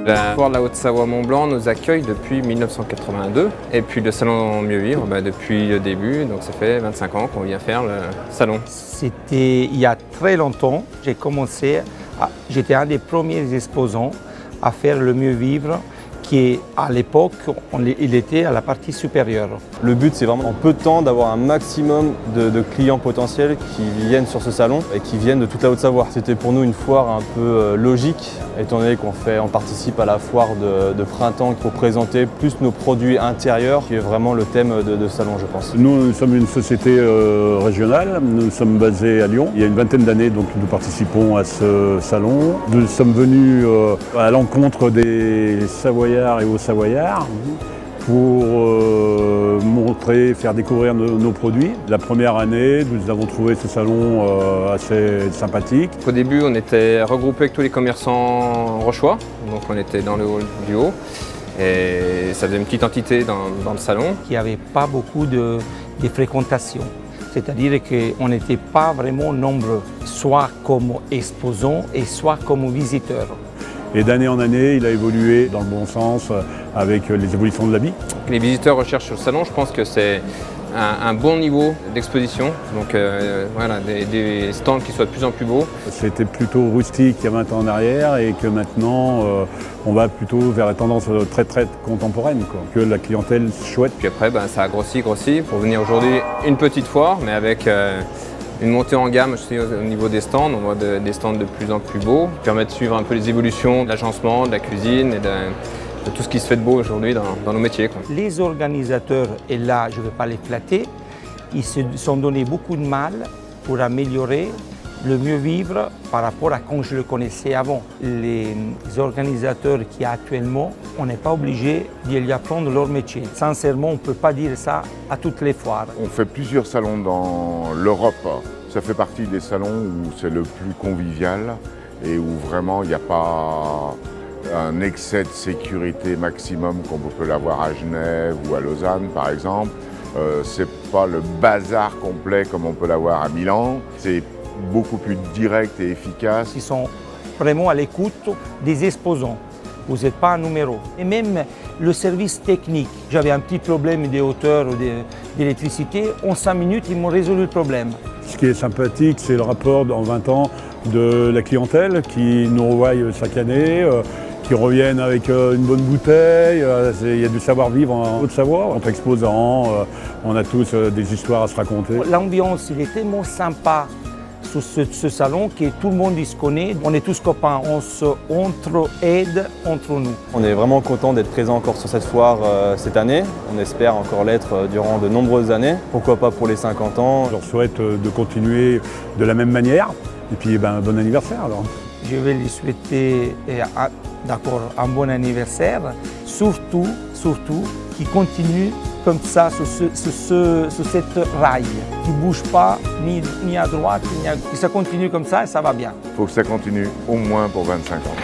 La foire de la Haute-Savoie-Mont-Blanc nous accueille depuis 1982 et puis le salon Mieux Vivre depuis le début, donc ça fait 25 ans qu'on vient faire le salon. C'était il y a très longtemps, j'étais un des premiers exposants à faire le Mieux Vivre qui à l'époque, il était à la partie supérieure. Le but, c'est vraiment en peu de temps d'avoir un maximum de clients potentiels qui viennent sur ce salon et qui viennent de toute la Haute-Savoie. C'était pour nous une foire un peu logique, étant donné qu'on participe à la foire de printemps pour présenter plus nos produits intérieurs, qui est vraiment le thème de ce salon, je pense. Nous sommes une société régionale, nous sommes basés à Lyon. Il y a une vingtaine d'années, donc nous participons à ce salon. Nous sommes venus à l'encontre des Savoyards et aux Savoyards pour montrer, faire découvrir nos produits. La première année, nous avons trouvé ce salon assez sympathique. Au début, on était regroupés avec tous les commerçants rochois, donc on était dans le hall du haut et ça faisait une petite entité dans le salon. Il n'y avait pas beaucoup de fréquentation, c'est-à-dire qu'on n'était pas vraiment nombreux, soit comme exposants et soit comme visiteurs. Et d'année en année, il a évolué dans le bon sens avec les évolutions de l'habit. Les visiteurs recherchent sur le salon, je pense que c'est un bon niveau d'exposition, donc voilà, des stands qui soient de plus en plus beaux. C'était plutôt rustique il y a 20 ans en arrière et que maintenant on va plutôt vers la tendance très contemporaine, quoi. Que la clientèle chouette. Puis après, ça a grossi pour venir aujourd'hui une petite foire, mais avec une montée en gamme aussi au niveau des stands. On voit des stands de plus en plus beaux, qui permettent de suivre un peu les évolutions de l'agencement, de la cuisine et de tout ce qui se fait de beau aujourd'hui dans nos métiers, quoi. Les organisateurs, et là je ne vais pas les flatter, ils se sont donné beaucoup de mal pour améliorer le mieux vivre par rapport à quand je le connaissais avant. Les organisateurs qui actuellement, on n'est pas obligé d'y apprendre leur métier. Sincèrement, on ne peut pas dire ça à toutes les foires. On fait plusieurs salons dans l'Europe. Ça fait partie des salons où c'est le plus convivial et où vraiment il n'y a pas un excès de sécurité maximum comme on peut l'avoir à Genève ou à Lausanne par exemple. C'est pas le bazar complet comme on peut l'avoir à Milan. C'est beaucoup plus direct et efficace. Ils sont vraiment à l'écoute des exposants. Vous n'êtes pas un numéro. Et même le service technique. J'avais un petit problème de hauteur ou d'électricité. En 5 minutes, ils m'ont résolu le problème. Ce qui est sympathique, c'est le rapport en 20 ans de la clientèle qui nous revoit chaque année, qui reviennent avec une bonne bouteille. Il y a du savoir-vivre en Haute-Savoie. Entre exposants, on a tous des histoires à se raconter. L'ambiance, il est tellement sympa sur ce salon que tout le monde se connaît. On est tous copains, on s'entre-aide entre nous. On est vraiment content d'être présent encore sur cette foire cette année. On espère encore l'être durant de nombreuses années. Pourquoi pas pour les 50 ans. Je leur souhaite de continuer de la même manière. Et puis bon anniversaire alors. Je vais lui souhaiter un bon anniversaire, surtout qu'il continue comme ça sur cette rail, qui ne bouge pas ni à droite, ni à gauche. Ça continue comme ça et ça va bien. Il faut que ça continue au moins pour 25 ans.